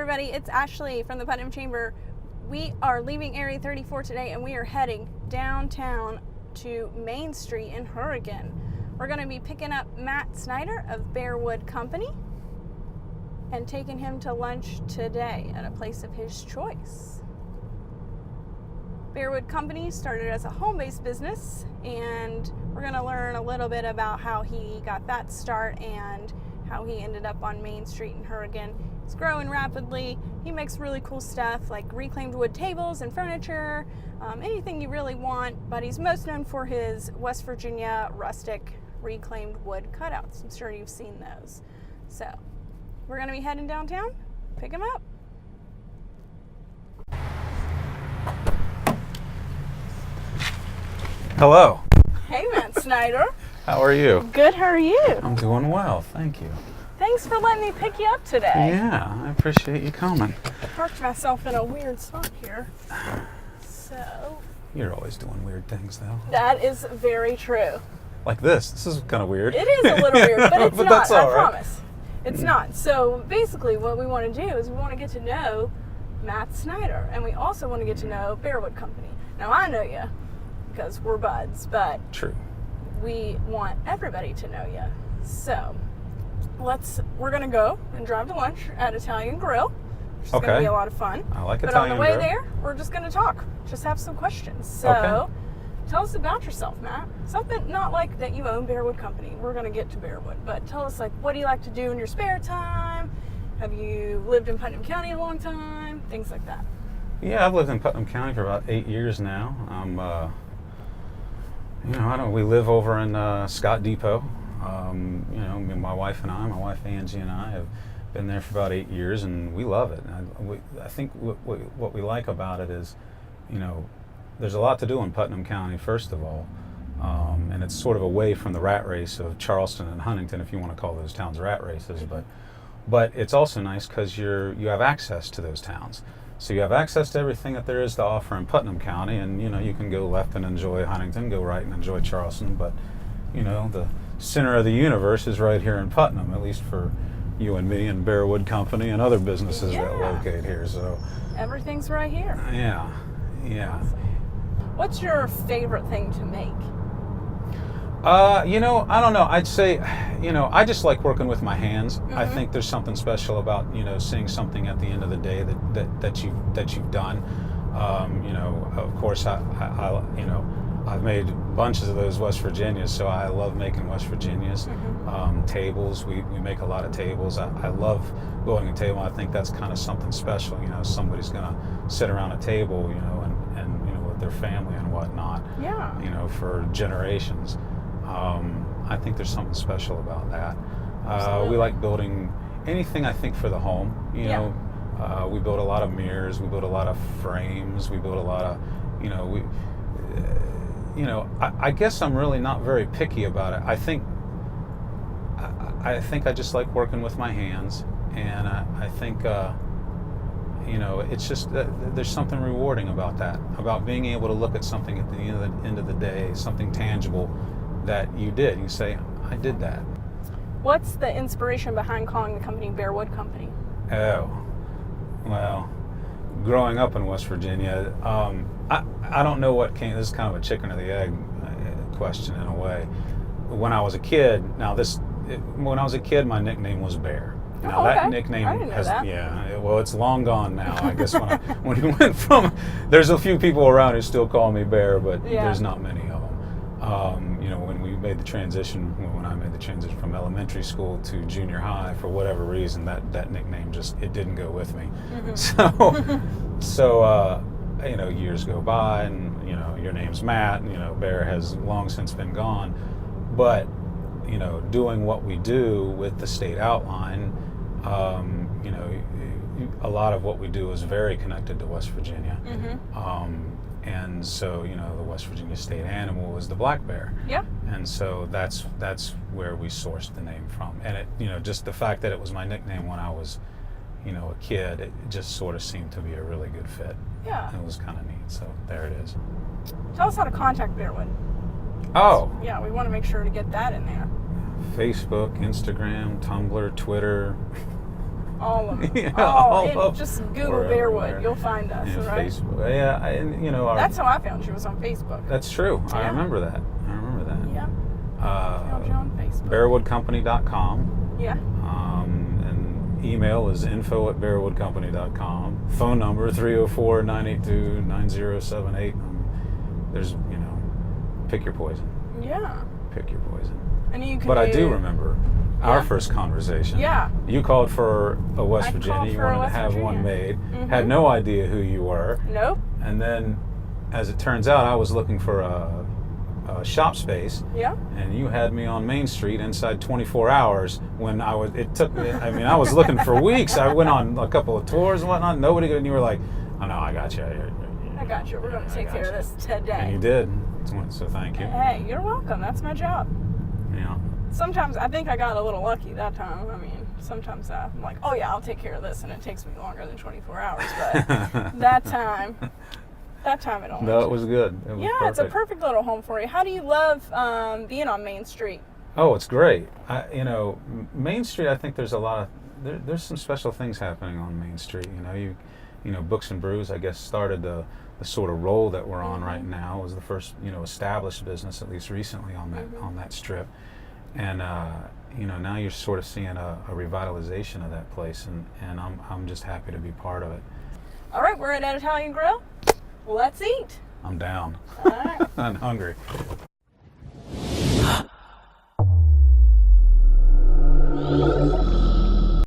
everybody, it's Ashley from the Putnam Chamber. We are leaving Area 34 today and we are heading downtown to Main Street in Oregon. We're going to be picking up Matt Snyder of Bearwood Company and taking him to lunch today at a place of his choice. Bearwood Company started as a home-based business, and we're going to learn a little bit about how he got that start and how he ended up on Main Street in Oregon. He's growing rapidly. He makes really cool stuff like reclaimed wood tables and furniture, anything you really want, but he's most known for his West Virginia rustic reclaimed wood cutouts. I'm sure you've seen those. So we're going to be heading downtown, pick him up. Hello. Hey, Matt Snyder. How are you? Good, how are you? I'm doing well, thank you. Thanks for letting me pick you up today. Yeah, I appreciate you coming. I parked myself in a weird spot here. So. You're always doing weird things, though. That is very true. Like this. This is kind of weird. It is a little weird, but it's But not, that's all I right. promise. It's not. So basically what we want to do is we want to get to know Matt Snyder, and we also want to get to know Bearwood Company. Now I know you because we're buds, but True. we want everybody to know you. So we're going to go and drive to lunch at Italian Grill, which is going to Okay. be a lot of fun. I like But Italian on the way Grill. there, we're just going to talk, just have some questions. So Okay. tell us about yourself, Matt. Something not like that you own Bearwood Company. We're going to get to Bearwood, but tell us, like, what do you like to do in your spare time? Have you lived in Putnam County a long time? Things like that. Yeah, I've lived in Putnam County for about 8 years now. We live over in Scott Depot. My wife Angie and I have been there for about 8 years, and we love it. I think what we like about it is, there's a lot to do in Putnam County, first of all, and it's sort of away from the rat race of Charleston and Huntington, if you want to call those towns rat races. But it's also nice because you have access to those towns. So you have access to everything that there is to offer in Putnam County, and you can go left and enjoy Huntington, go right and enjoy Charleston, but the center of the universe is right here in Putnam, at least for you and me and Bearwood Company and other businesses that locate here. So Everything's right here. yeah. What's your favorite thing to make? I don't know. I'd say, I just like working with my hands. Mm-hmm. I think there's something special about, seeing something at the end of the day that you've done. Of course, I've made bunches of those West Virginias, so I love making West Virginias. Mm-hmm. Tables, we make a lot of tables. I love building a table. I think that's kind of something special. Somebody's gonna sit around a table, and with their family and whatnot. Yeah. For generations. I think there's something special about that. We like building anything, I think, for the home. We build a lot of mirrors. We build a lot of frames. We build a lot of, I guess I'm really not very picky about it. I think I just like working with my hands, and I think, it's just there's something rewarding about that, about being able to look at something at the end of the day, something tangible that you did. You say, I did that. What's the inspiration behind calling the company Bearwood Company? Oh, well, growing up in West Virginia, I don't know what came. This is kind of a chicken or the egg question in a way. When I was a kid, my nickname was Bear. That nickname I didn't know that. It's long gone now. I guess when we went from, there's a few people around who still call me Bear, but there's not many of them. When we made the transition, when I made the transition from elementary school to junior high, for whatever reason, that nickname it didn't go with me. Mm-hmm. So years go by, and your name's Matt, and Bear has long since been gone, but doing what we do with the state outline, a lot of what we do is very connected to West Virginia. Mm-hmm. And so, the West Virginia state animal is the black bear. Yep. And so that's where we sourced the name from. And it, just the fact that it was my nickname when I was, a kid, it just sort of seemed to be a really good fit. Yeah. And it was kind of neat. So there it is. Tell us how to contact Bearwood. Oh. Yeah, we want to make sure to get that in there. Facebook, Instagram, Tumblr, Twitter. All of them. Yeah, oh, all and of just Google We're Bearwood. everywhere. You'll find us, Yeah, right? Facebook. Yeah, and our, That's how I found you, was on Facebook. that's true. I Yeah. remember that. Yeah. Found you on Facebook. Bearwoodcompany.com. Yeah. And email is info@bearwoodcompany.com. Phone number 304-982-9078. There's, pick your poison. Yeah. Pick your poison. And you can But I do remember our Yeah. first conversation. Yeah. You called for a West I Virginia. called You for a wanted West to have one Virginia. made. Had no idea who you were. Nope. And then, as it turns out, I was looking for a shop space. Yeah. And you had me on Main Street inside 24 hours. When it took me. I mean, I was looking for weeks. I went on a couple of tours and whatnot. Nobody. And you were like, "Oh no, I got you. I got you. We're going to take care of this today." And you did. So thank you. Hey, you're welcome. That's my job. Yeah. Sometimes I think I got a little lucky that time. I mean, sometimes I'm like, oh yeah, I'll take care of this, and it takes me longer than 24 hours. But that time it only. No, it was good. It was yeah, perfect. it's a perfect little home for you. How do you love being on Main Street? Oh, it's great. Main Street. I think there's a lot of there's some special things happening on Main Street. Books and Brews, I guess, started the sort of roll that we're on right now. It was the first established business, at least recently, on that strip. And now you're sort of seeing a revitalization of that place, and I'm just happy to be part of it. All right, we're at an Italian Grill. Let's eat. I'm down. All right. I'm hungry.